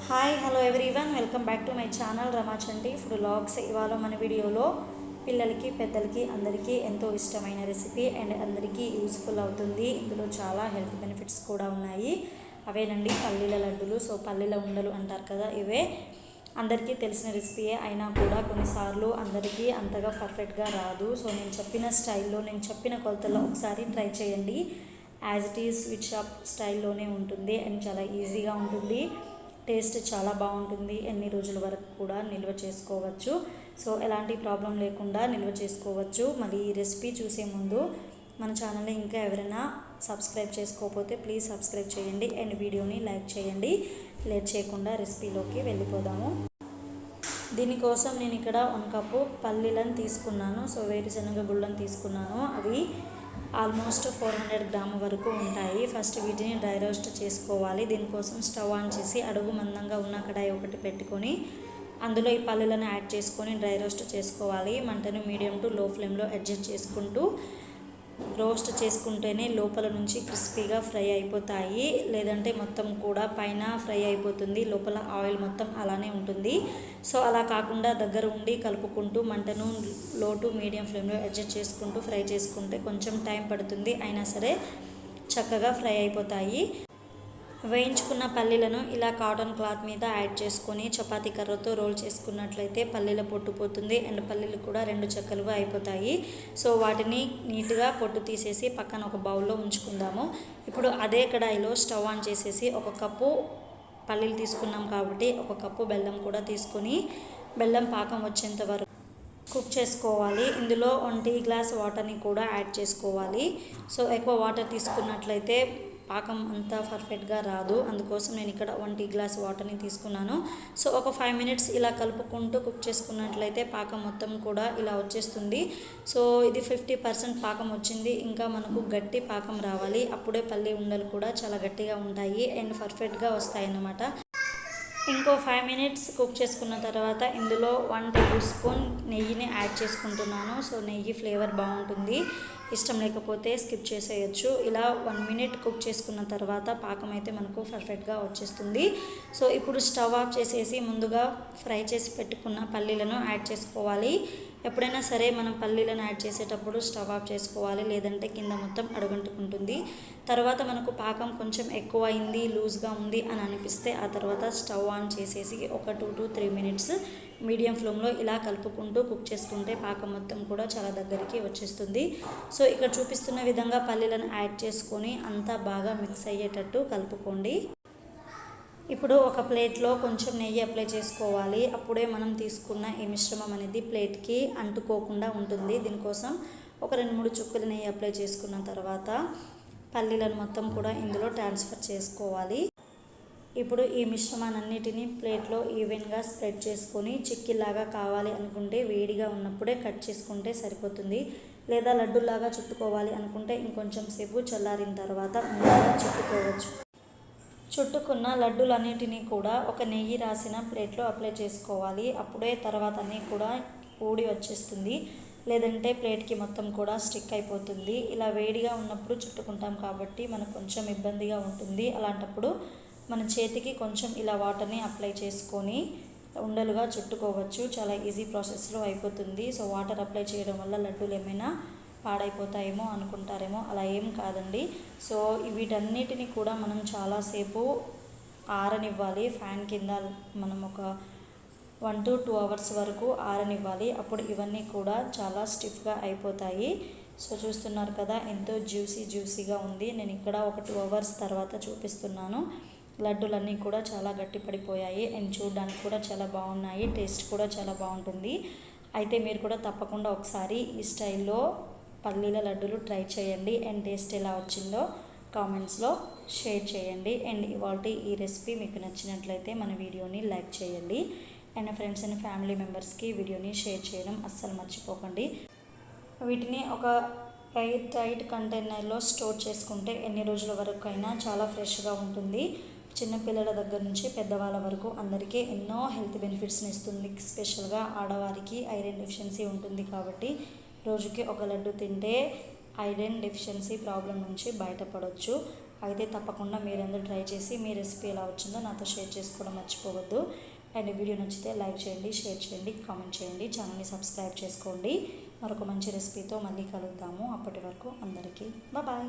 Hi hello everyone, welcome back to my channel Ramachanti food vlogs. ఇవాళ మన వీడియోలో పిల్లలకి పెద్దలకి అందరికీ ఎంతో ఇష్టమైన రెసిపీ అండ్ అందరికీ యూస్ఫుల్ అవుతుంది. ఇందులో చాలా హెల్త్ బెనిఫిట్స్ కూడా ఉన్నాయి. అవేనండి పల్లీల లడ్డులు. సో పల్లీల ఉండలు అంటారు కదా, ఇవే అందరికీ తెలిసిన రెసిపీయే అయినా కూడా కొన్నిసార్లు అందరికీ అంతగా పర్ఫెక్ట్గా రాదు. సో నేను చెప్పిన స్టైల్లో, నేను చెప్పిన కొలతల్లో ఒకసారి ట్రై చేయండి. As it is sweet shop స్టైల్లోనే ఉంటుంది అండ్ చాలా ఈజీగా ఉంటుంది. టేస్ట్ చాలా బాగుంటుంది. ఎన్ని రోజుల వరకు కూడా నిల్వ చేసుకోవచ్చు. సో ఎలాంటి ప్రాబ్లం లేకుండా నిల్వ చేసుకోవచ్చు. మరి ఈ రెసిపీ చూసే ముందు మన ఛానల్ని ఇంకా ఎవరైనా సబ్స్క్రైబ్ చేసుకోకపోతే ప్లీజ్ సబ్స్క్రైబ్ చేయండి అండ్ వీడియోని లైక్ చేయండి. లేట్ చేయకుండా రెసిపీలోకి వెళ్ళిపోదాము. దీనికోసం నేను ఇక్కడ 1 కప్పు పల్లీలను తీసుకున్నాను. సో వేరుశనగ గుళ్ళను తీసుకున్నాను. అవి ఆల్మోస్ట్ 400 గ్రాముల వరకు ఉంటాయి. ఫస్ట్ వీటిని డ్రై రోస్ట్ చేసుకోవాలి. దీనికోసం స్టవ్ ఆన్ చేసి అడుగు మందంగా ఉన్న కడాయి ఒకటి పెట్టుకొని అందులో ఈ పల్లీలను యాడ్ చేసుకొని డ్రై రోస్ట్ చేసుకోవాలి. మంటను మీడియం టు లో ఫ్లేమ్లో అడ్జస్ట్ చేసుకుంటూ రోస్ట్ చేసుకుంటేనే లోపల నుంచి క్రిస్పీగా ఫ్రై అయిపోతాయి. లేదంటే మొత్తం కూడా పైన ఫ్రై అయిపోతుంది, లోపల ఆయిల్ మొత్తం అలానే ఉంటుంది. సో అలా కాకుండా దగ్గర ఉండి కలుపుకుంటూ మంటను లో టు మీడియం ఫ్లేమ్లో అడ్జస్ట్ చేసుకుంటూ ఫ్రై చేసుకుంటే కొంచెం టైం పడుతుంది, అయినా సరే చక్కగా ఫ్రై అయిపోతాయి. వేయించుకున్న పల్లీలను ఇలా కాటన్ క్లాత్ మీద యాడ్ చేసుకొని చపాతీ కర్రతో రోల్ చేసుకున్నట్లయితే పల్లీల పొట్టు పోతుంది అండ్ పల్లీలు కూడా 2 చెక్కలుగా అయిపోతాయి. సో వాటిని నీట్గా పొట్టు తీసేసి పక్కన ఒక బౌల్లో ఉంచుకుందాము. ఇప్పుడు అదే కడాయిలో స్టవ్ ఆన్ చేసేసి 1 కప్పు పల్లీలు తీసుకున్నాం కాబట్టి 1 కప్పు బెల్లం కూడా తీసుకొని బెల్లం పాకం వచ్చేంత వరకు కుక్ చేసుకోవాలి. ఇందులో 1 టీ గ్లాస్ వాటర్ని కూడా యాడ్ చేసుకోవాలి. సో ఎక్కువ వాటర్ తీసుకున్నట్లయితే పాకం అంతా పర్ఫెక్ట్గా రాదు. అందుకోసం నేను ఇక్కడ 1 టీ గ్లాస్ వాటర్ని తీసుకున్నాను. సో ఒక 5 మినిట్స్ ఇలా కలుపుకుంటూ కుక్ చేసుకున్నట్లయితే పాకం మొత్తం కూడా ఇలా వచ్చేస్తుంది. సో ఇది 50% పాకం వచ్చింది. ఇంకా మనకు గట్టి పాకం రావాలి. అప్పుడే పల్లి ఉండలు కూడా చాలా గట్టిగా ఉంటాయి అండ్ పర్ఫెక్ట్గా వస్తాయి అన్నమాట. ఇంకో 5 మినిట్స్ కుక్ చేసుకున్న తర్వాత ఇందులో 1 టేబుల్ స్పూన్ నెయ్యిని యాడ్ చేసుకుంటున్నాను. సో నెయ్యి ఫ్లేవర్ బాగుంటుంది. ఇష్టం లేకపోతే స్కిప్ చేసేయచ్చు. ఇలా 1 మినిట్ కుక్ చేసుకున్న తర్వాత పాకం అయితే మనకు పర్ఫెక్ట్గా వచ్చేస్తుంది. సో ఇప్పుడు స్టవ్ ఆఫ్ చేసేసి ముందుగా ఫ్రై చేసి పెట్టుకున్న పల్లీలను యాడ్ చేసుకోవాలి. ఎప్పుడైనా సరే మనం పల్లీలను యాడ్ చేసేటప్పుడు స్టవ్ ఆఫ్ చేసుకోవాలి, లేదంటే కింద మొత్తం అడుగంటుకుంటుంది. తర్వాత మనకు పాకం కొంచెం ఎక్కువ అయింది, లూజ్గా ఉంది అని అనిపిస్తే ఆ తర్వాత స్టవ్ ఆన్ చేసేసి ఒక 2 to 3 మినిట్స్ మీడియం ఫ్లేమ్లో ఇలా కలుపుకుంటూ కుక్ చేసుకుంటే పాకం మొత్తం కూడా చాలా దగ్గరికి వచ్చేస్తుంది. సో ఇక్కడ చూపిస్తున్న విధంగా పల్లీలను యాడ్ చేసుకొని అంతా బాగా మిక్స్ అయ్యేటట్టు కలుపుకోండి. ఇప్పుడు ఒక ప్లేట్లో కొంచెం నెయ్యి అప్లై చేసుకోవాలి. అప్పుడే మనం తీసుకున్న ఈ మిశ్రమం అనేది ప్లేట్కి అంటుకోకుండా ఉంటుంది. దీనికోసం ఒక 2-3 చుక్కల నెయ్యి అప్లై చేసుకున్న తర్వాత పల్లీలను మొత్తం కూడా ఇందులో ట్రాన్స్ఫర్ చేసుకోవాలి. ఇప్పుడు ఈ మిశ్రమాన్నిటిని ప్లేట్లో ఈవెన్గా స్ప్రెడ్ చేసుకొని చిక్కిలాగా కావాలి అనుకుంటే వేడిగా ఉన్నప్పుడే కట్ చేసుకుంటే సరిపోతుంది. లేదా లడ్డూలాగా చుట్టుకోవాలి అనుకుంటే ఇంకొంచెం సేపు చల్లారిన తర్వాత ముందుగా చుట్టుకోవచ్చు. చుట్టుకున్న లడ్డూలన్నిటినీ కూడా ఒక నెయ్యి రాసిన ప్లేట్లో అప్లై చేసుకోవాలి. అప్పుడే తర్వాత అన్నీ కూడా ఊడి వచ్చేస్తుంది, లేదంటే ప్లేట్కి మొత్తం కూడా స్టిక్ అయిపోతుంది. ఇలా వేడిగా ఉన్నప్పుడు చుట్టుకుంటాం కాబట్టి మనకు కొంచెం ఇబ్బందిగా ఉంటుంది. అలాంటప్పుడు మన చేతికి కొంచెం ఇలా వాటర్ని అప్లై చేసుకొని ఉండలుగా చుట్టుకోవచ్చు. చాలా ఈజీ ప్రాసెస్లో అయిపోతుంది. సో వాటర్ అప్లై చేయడం వల్ల లడ్డూలు ఏమైనా పాడైపోతాయేమో అనుకుంటారేమో, అలా ఏం కాదండి. సో వీటన్నిటిని కూడా మనం చాలాసేపు ఆరనివ్వాలి. ఫ్యాన్ కింద మనం ఒక 1 to 2 అవర్స్ వరకు ఆరనివ్వాలి. అప్పుడు ఇవన్నీ కూడా చాలా స్టిఫ్గా అయిపోతాయి. సో చూస్తున్నారు కదా, ఎంతో జ్యూసీగా ఉంది. నేను ఇక్కడ ఒక 2 అవర్స్ తర్వాత చూపిస్తున్నాను. లడ్డూలన్నీ కూడా చాలా గట్టి పడిపోయాయి అండ్ చూడడానికి కూడా చాలా బాగున్నాయి. టేస్ట్ కూడా చాలా బాగుంటుంది. అయితే మీరు కూడా తప్పకుండా ఒకసారి ఈ స్టైల్లో పల్లీల లడ్డూలు ట్రై చేయండి అండ్ టేస్ట్ ఎలా వచ్చిందో కామెంట్స్లో షేర్ చేయండి. అండ్ ఇవాళ ఈ రెసిపీ మీకు నచ్చినట్లయితే మన వీడియోని లైక్ చేయండి అండ్ ఫ్రెండ్స్ అండ్ ఫ్యామిలీ మెంబర్స్కి వీడియోని షేర్ చేయడం అస్సలు మర్చిపోకండి. వీటిని ఒక ఎయిర్ టైట్ కంటైనర్లో స్టోర్ చేసుకుంటే ఎన్ని రోజుల వరకు అయినా చాలా ఫ్రెష్గా ఉంటుంది. చిన్నపిల్లల దగ్గర నుంచి పెద్దవాళ్ళ వరకు అందరికీ ఎన్నో హెల్త్ బెనిఫిట్స్ని ఇస్తుంది. స్పెషల్గా ఆడవారికి ఐరన్ డెఫిషియన్సీ ఉంటుంది కాబట్టి రోజుకి ఒక లడ్డు తింటే ఐరన్ డెఫిషియన్సీ ప్రాబ్లం నుంచి బయటపడవచ్చు. అయితే తప్పకుండా మీరందరూ ట్రై చేసి మీ రెసిపీ ఎలా వచ్చిందో నాతో షేర్ చేసుకోవడం మర్చిపోవద్దు. అండ్ వీడియో నచ్చితే లైక్ చేయండి, షేర్ చేయండి, కామెంట్ చేయండి, ఛానల్ని సబ్స్క్రైబ్ చేసుకోండి. మరొక మంచి రెసిపీతో మళ్ళీ కలుద్దాము. అప్పటి వరకు అందరికీ బాయ్.